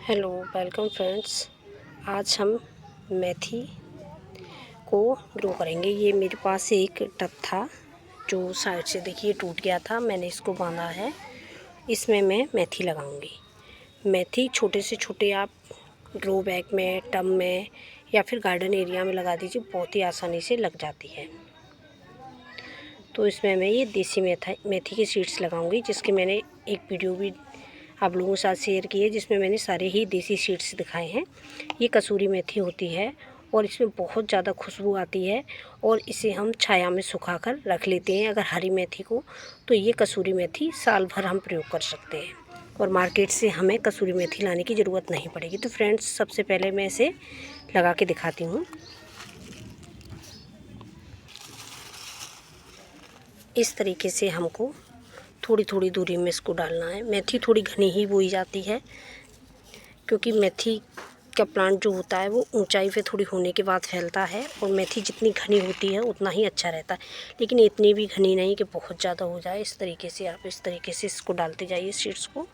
Hello welcome friends. आज हम मेथी को ग्रो करेंगे। ये मेरे पास एक टब था जो साइड से देखिए टूट गया था, मैंने इसको बांधा है। इसमें मैं मेथी लगाऊंगी। मेथी छोटे से छोटे आप ग्रो बैग में, टब में या फिर गार्डन एरिया में लगा दीजिए, बहुत ही आसानी से लग जाती है। तो इसमें मैं ये देसी मेथी की सीड्स लगाऊंगी, जिसकी मैंने एक वीडियो भी आप लोगों के साथ शेयर की है, जिसमें मैंने सारे ही देसी सीड्स दिखाए हैं। ये कसूरी मेथी होती है और इसमें बहुत ज़्यादा खुशबू आती है और इसे हम छाया में सुखाकर रख लेते हैं। अगर हरी मेथी को, तो ये कसूरी मेथी साल भर हम प्रयोग कर सकते हैं और मार्केट से हमें कसूरी मेथी लाने की ज़रूरत नहीं पड़ेगी। तो फ्रेंड्स, सबसे पहले मैं इसे लगा के दिखाती हूँ। इस तरीके से हमको थोड़ी थोड़ी दूरी में इसको डालना है। मेथी थोड़ी घनी ही बोई जाती है, क्योंकि मेथी का प्लांट जो होता है वो ऊंचाई पे थोड़ी होने के बाद फैलता है और मेथी जितनी घनी होती है उतना ही अच्छा रहता है। लेकिन इतनी भी घनी नहीं कि बहुत ज़्यादा हो जाए। इस तरीके से आप इस तरीके से इसको डालते जाइए सीड्स को।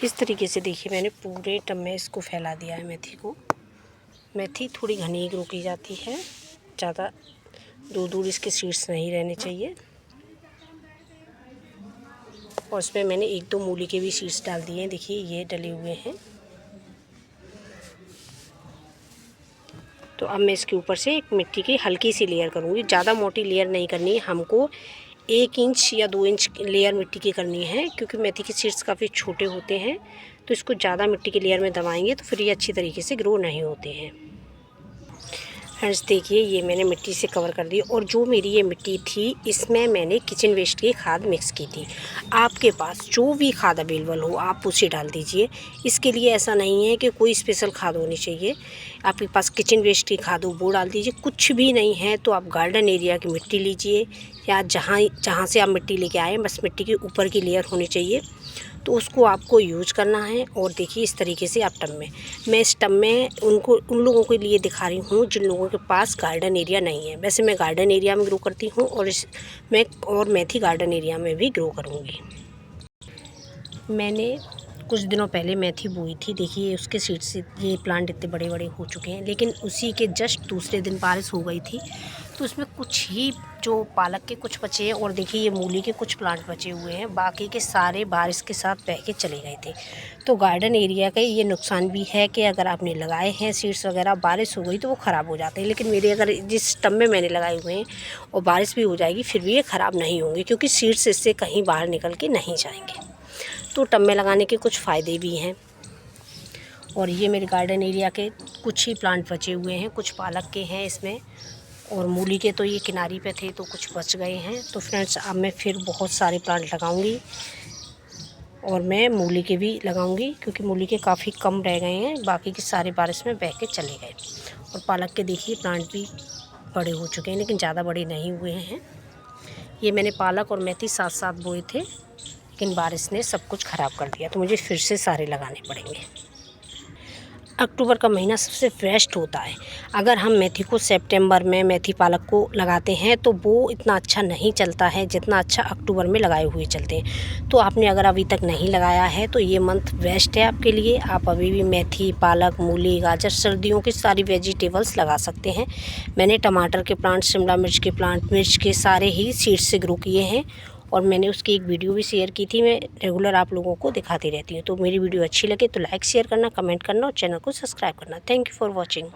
इस तरीके से देखिए मैंने पूरे टब में इसको फैला दिया है मेथी को। मेथी थोड़ी घनी ही ग्रो की जाती है, ज़्यादा दूर दूर इसके सीड्स नहीं रहने चाहिए। और इसमें मैंने एक दो मूली के भी सीड्स डाल दिए हैं, देखिए ये डले हुए हैं। तो अब मैं इसके ऊपर से एक मिट्टी की हल्की सी लेयर करूँगी। ज़्यादा मोटी लेयर नहीं करनी है हमको, 1 इंच या 2 इंच लेयर मिट्टी की करनी है, क्योंकि मेथी के सीड्स काफ़ी छोटे होते हैं। तो इसको ज़्यादा मिट्टी की लेयर में दबाएंगे तो फिर ये अच्छी तरीके से ग्रो नहीं होते हैं। फ्रेंड्स देखिए, ये मैंने मिट्टी से कवर कर दी और जो मेरी ये मिट्टी थी इसमें मैंने किचन वेस्ट की खाद मिक्स की थी। आपके पास जो भी खाद अवेलेबल हो आप उसे डाल दीजिए। इसके लिए ऐसा नहीं है कि कोई स्पेशल खाद होनी चाहिए। आपके पास किचन वेस्ट की खाद हो वो डाल दीजिए। कुछ भी नहीं है तो आप गार्डन एरिया की मिट्टी लीजिए, या जहाँ से आप मिट्टी लेके आए, बस मिट्टी के ऊपर की लेयर होनी चाहिए, तो उसको आपको यूज करना है। और देखिए इस तरीके से आप टब में, मैं इस टब में उन लोगों के लिए दिखा रही हूँ जिन लोगों के पास गार्डन एरिया नहीं है। वैसे मैं गार्डन एरिया में ग्रो करती हूँ और मेथी गार्डन एरिया में भी ग्रो करूँगी। मैंने कुछ दिनों पहले मेथी बोई थी, देखिए उसके सीड से ये प्लांट इतने बड़े बड़े हो चुके हैं। लेकिन उसी के जस्ट दूसरे दिन बारिश हो गई थी, तो उसमें कुछ ही जो पालक के कुछ बचे हैं और देखिए ये मूली के कुछ प्लांट बचे हुए हैं, बाकी के सारे बारिश के साथ बह के चले गए थे। तो गार्डन एरिया का ये नुकसान भी है कि अगर आपने लगाए हैं सीड्स वगैरह, बारिश हो गई तो वो ख़राब हो जाते हैं। लेकिन मेरे अगर जिस टब में मैंने लगाए हुए हैं और बारिश भी हो जाएगी फिर भी ये ख़राब नहीं होंगे, क्योंकि सीड्स इससे कहीं बाहर निकल के नहीं जाएंगे। तो टब में लगाने के कुछ फ़ायदे भी हैं। और ये मेरे गार्डन एरिया के कुछ ही प्लांट बचे हुए हैं, कुछ पालक के हैं इसमें, और मूली के तो ये किनारी पे थे तो कुछ बच गए हैं। तो फ्रेंड्स, अब मैं फिर बहुत सारे प्लांट लगाऊंगी और मैं मूली के भी लगाऊंगी, क्योंकि मूली के काफ़ी कम रह गए हैं, बाकी के सारे बारिश में बह के चले गए। और पालक के देखिए प्लांट भी बड़े हो चुके हैं, लेकिन ज़्यादा बड़े नहीं हुए हैं। ये मैंने पालक और मेथी साथ साथ बोए थे, लेकिन बारिश ने सब कुछ ख़राब कर दिया, तो मुझे फिर से सारे लगाने पड़ेंगे। अक्टूबर का महीना सबसे बेस्ट होता है। अगर हम मेथी को सितंबर में, मेथी पालक को लगाते हैं तो वो इतना अच्छा नहीं चलता है जितना अच्छा अक्टूबर में लगाए हुए चलते हैं। तो आपने अगर अभी तक नहीं लगाया है तो ये मंथ बेस्ट है आपके लिए। आप अभी भी मेथी, पालक, मूली, गाजर, सर्दियों की सारी वेजिटेबल्स लगा सकते हैं। मैंने टमाटर के प्लांट, शिमला मिर्च के प्लांट, मिर्च के सारे ही सीड्स से ग्रो किए हैं और मैंने उसकी एक वीडियो भी शेयर की थी। मैं रेगुलर आप लोगों को दिखाती रहती हूँ। तो मेरी वीडियो अच्छी लगे तो लाइक शेयर करना, कमेंट करना और चैनल को सब्सक्राइब करना। Thank you for watching.